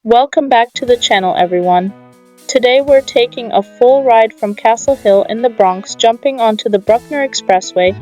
Welcome back to the channel, everyone. Today we're taking a full ride from Castle Hill in the Bronx, jumping onto the Bruckner Expressway,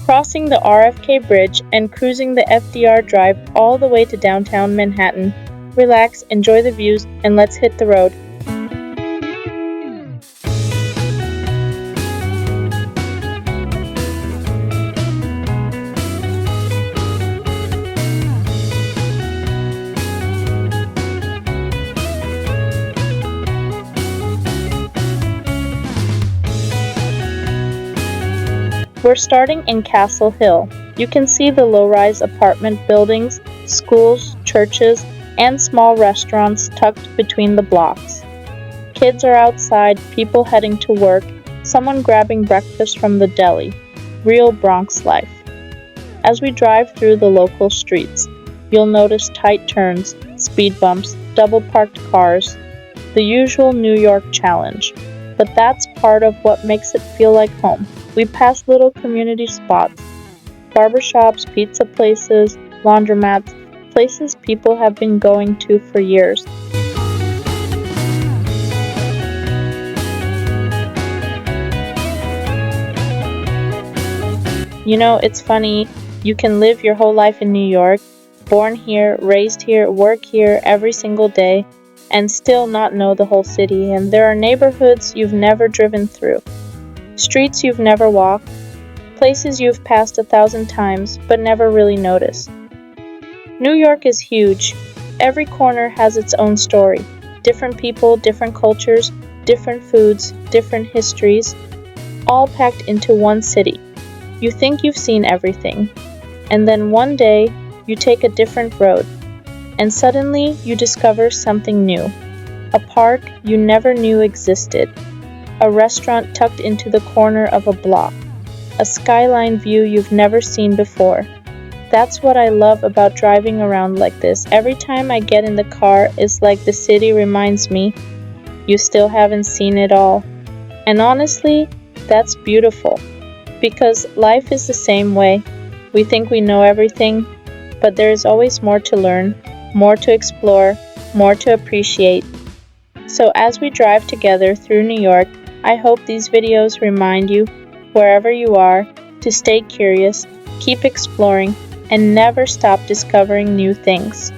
crossing the RFK Bridge, and cruising the FDR Drive all the way to downtown Manhattan. Relax, enjoy the views, and let's hit the road. We're starting in Castle Hill. You can see the low-rise apartment buildings, schools, churches, and small restaurants tucked between the blocks. Kids are outside, people heading to work, someone grabbing breakfast from the deli. Real Bronx life. As we drive through the local streets, you'll notice tight turns, speed bumps, double-parked cars, the usual New York challenge. But that's part of what makes it feel like home. We pass little community spots, barbershops, pizza places, laundromats, places people have been going to for years. You know, it's funny, you can live your whole life in New York, born here, raised here, work here every single day, and still not know the whole city, and there are neighborhoods you've never driven through. Streets you've never walked, places you've passed 1,000 times but never really noticed. New York is huge. Every corner has its own story. Different people, different cultures, different foods, different histories, all packed into one city. You think you've seen everything, and then one day you take a different road, and suddenly you discover something new. A park you never knew existed. A restaurant tucked into the corner of a block, a skyline view you've never seen before. That's what I love about driving around like this. Every time I get in the car, it's like the city reminds me, you still haven't seen it all. And honestly, that's beautiful, because life is the same way. We think we know everything, but there is always more to learn, more to explore, more to appreciate. So as we drive together through New York, I hope these videos remind you, wherever you are, to stay curious, keep exploring, and never stop discovering new things.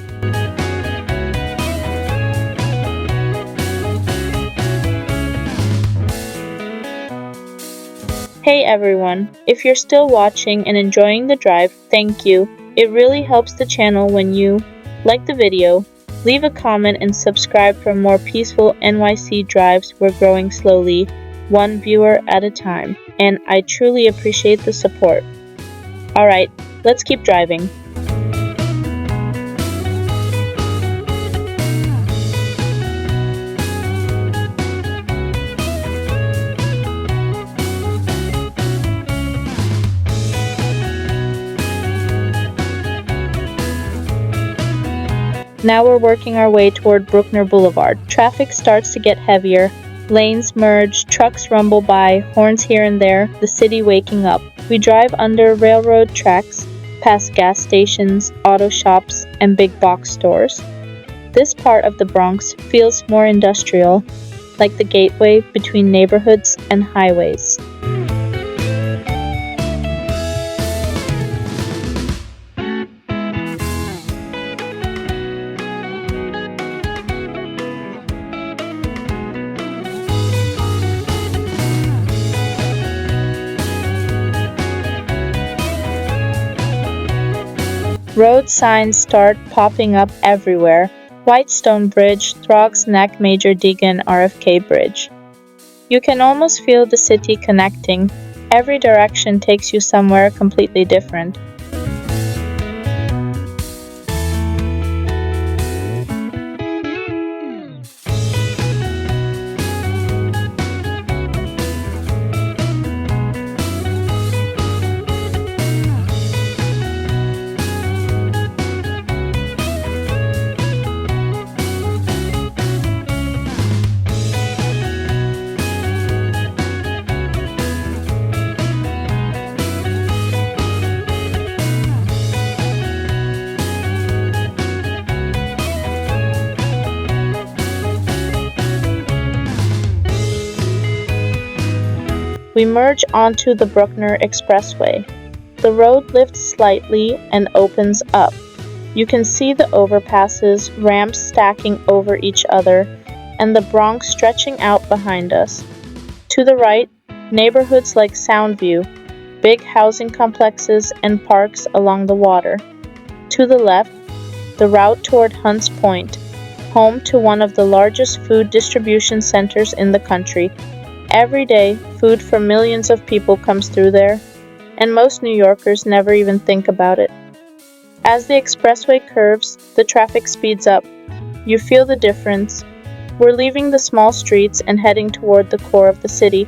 Hey everyone, if you're still watching and enjoying the drive, thank you. It really helps the channel when you like the video, leave a comment, and subscribe for more peaceful NYC drives. We're growing slowly, one viewer at a time, and I truly appreciate the support. Alright, let's keep driving. Now we're working our way toward Bruckner Boulevard. Traffic starts to get heavier. Lanes merge, trucks rumble by, horns here and there, the city waking up. We drive under railroad tracks, past gas stations, auto shops, and big box stores. This part of the Bronx feels more industrial, like the gateway between neighborhoods and highways. Road signs start popping up everywhere. Whitestone Bridge, Throgs Neck, Major Deegan, RFK Bridge. You can almost feel the city connecting. Every direction takes you somewhere completely different. We merge onto the Bruckner Expressway. The road lifts slightly and opens up. You can see the overpasses, ramps stacking over each other, and the Bronx stretching out behind us. To the right, neighborhoods like Soundview, big housing complexes and parks along the water. To the left, the route toward Hunts Point, home to one of the largest food distribution centers in the country. Every day, food for millions of people comes through there, and most New Yorkers never even think about it. As the expressway curves, the traffic speeds up. You feel the difference. We're leaving the small streets and heading toward the core of the city.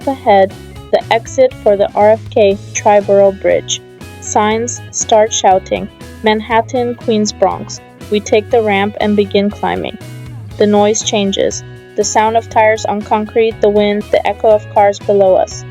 Up ahead, the exit for the RFK Triborough Bridge. Signs start shouting, Manhattan, Queens, Bronx. We take the ramp and begin climbing. The noise changes. The sound of tires on concrete, the wind, the echo of cars below us.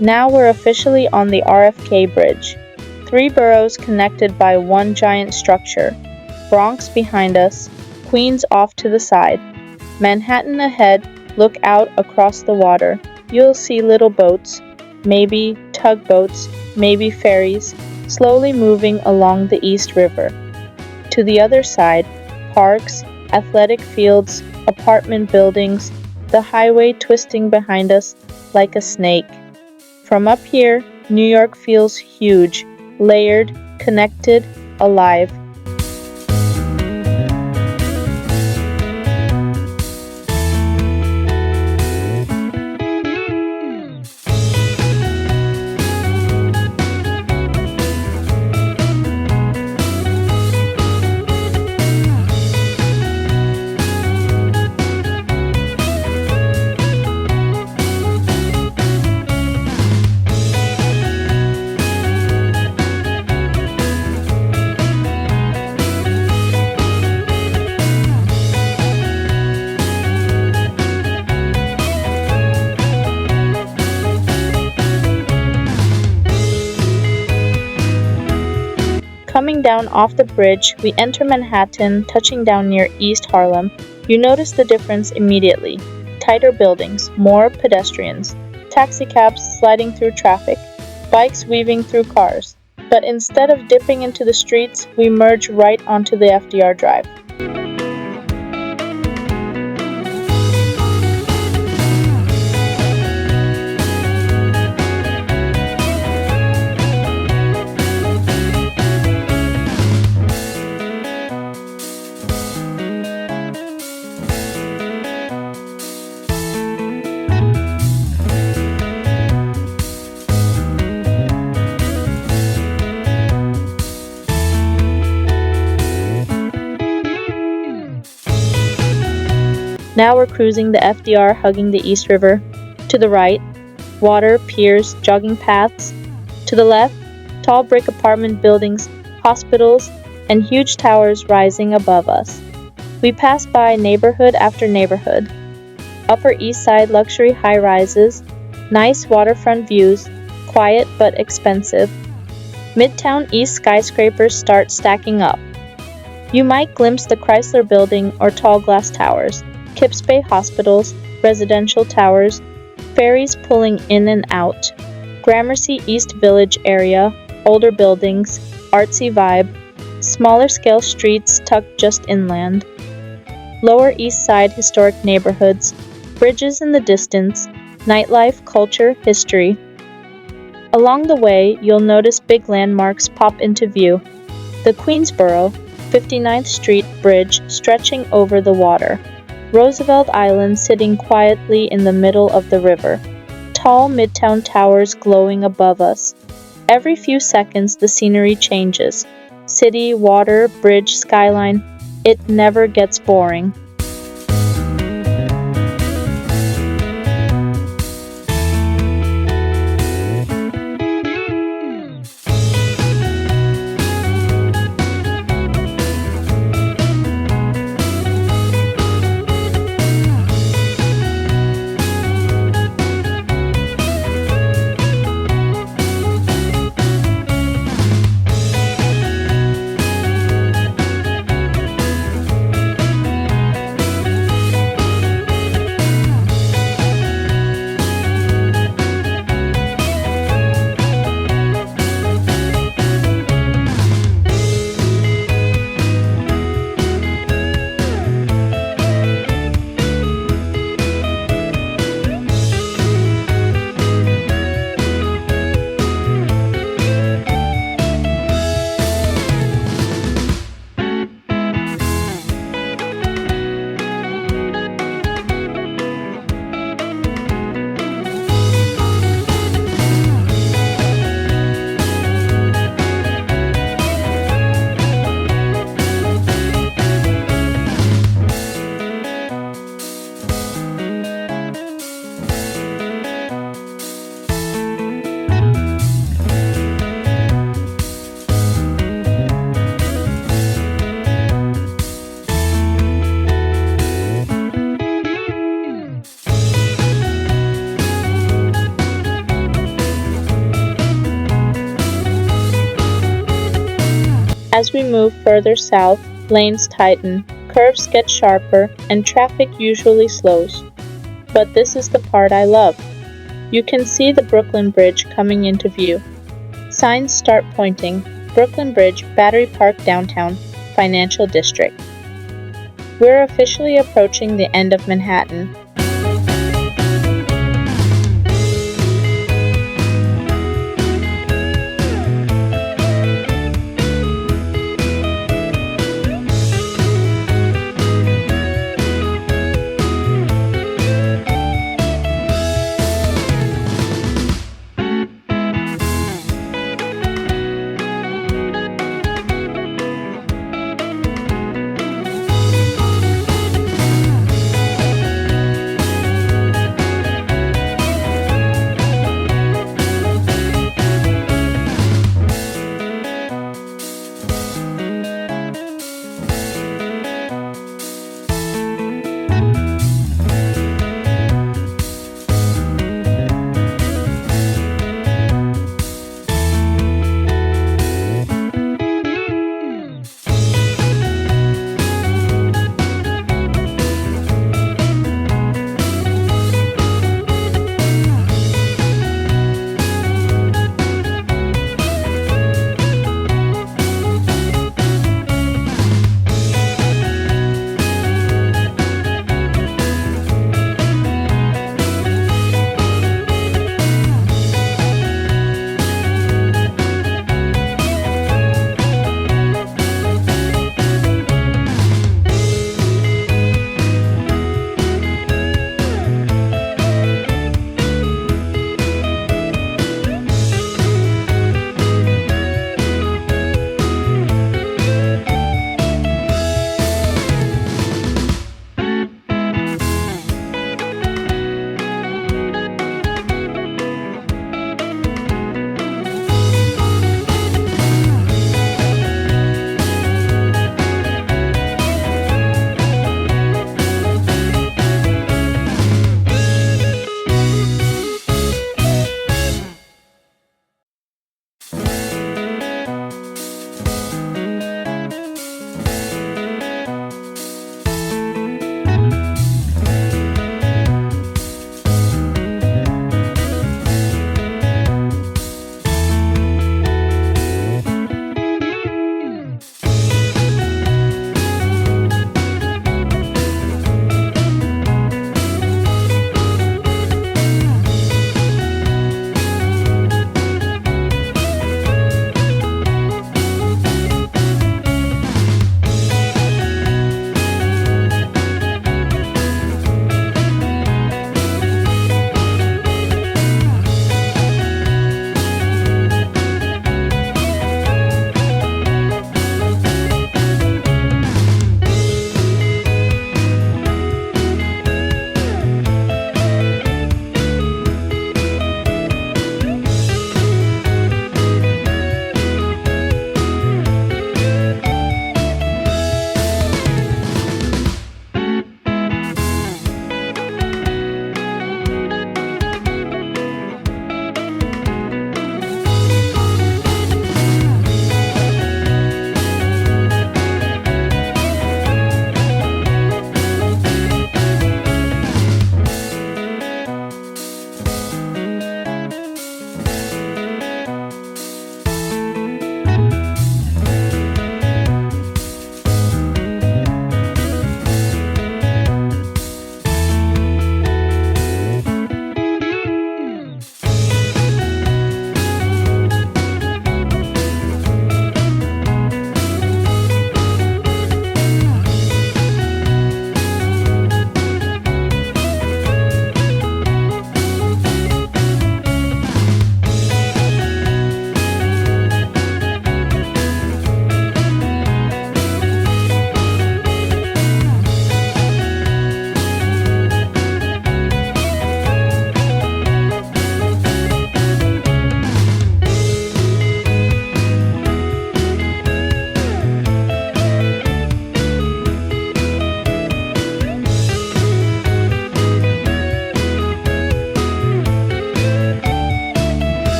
Now we're officially on the RFK Bridge. 3 boroughs connected by one giant structure. Bronx behind us, Queens off to the side. Manhattan ahead, look out across the water. You'll see little boats, maybe tugboats, maybe ferries, slowly moving along the East River. To the other side, parks, athletic fields, apartment buildings, the highway twisting behind us like a snake. From up here, New York feels huge, layered, connected, alive. Coming down off the bridge, we enter Manhattan, touching down near East Harlem. You notice the difference immediately. Tighter buildings, more pedestrians, taxicabs sliding through traffic, bikes weaving through cars. But instead of dipping into the streets, we merge right onto the FDR Drive. Now we're cruising the FDR, hugging the East River. To the right, water, piers, jogging paths. To the left, tall brick apartment buildings, hospitals, and huge towers rising above us. We pass by neighborhood after neighborhood. Upper East Side luxury high-rises, nice waterfront views, quiet but expensive. Midtown East skyscrapers start stacking up. You might glimpse the Chrysler Building or tall glass towers. Kips Bay hospitals, residential towers, ferries pulling in and out, Gramercy East Village area, older buildings, artsy vibe, smaller scale streets tucked just inland, Lower East Side historic neighborhoods, bridges in the distance, nightlife, culture, history. Along the way, you'll notice big landmarks pop into view. The Queensboro, 59th Street Bridge stretching over the water. Roosevelt Island sitting quietly in the middle of the river. Tall midtown towers glowing above us. Every few seconds the scenery changes. City, water, bridge, skyline. It never gets boring. As we move further south, lanes tighten, curves get sharper, and traffic usually slows. But this is the part I love. You can see the Brooklyn Bridge coming into view. Signs start pointing. Brooklyn Bridge, Battery Park Downtown, Financial District. We're officially approaching the end of Manhattan.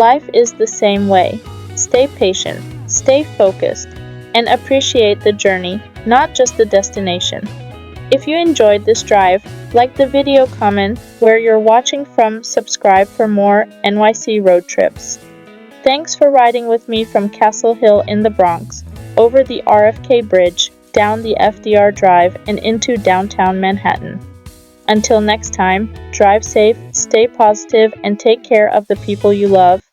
Life is the same way. Stay patient, stay focused, and appreciate the journey, not just the destination. If you enjoyed this drive, like the video, comment where you're watching from, subscribe for more NYC road trips. Thanks for riding with me from Castle Hill in the Bronx, over the RFK Bridge, down the FDR Drive, and into downtown Manhattan. Until next time, drive safe, stay positive, and take care of the people you love.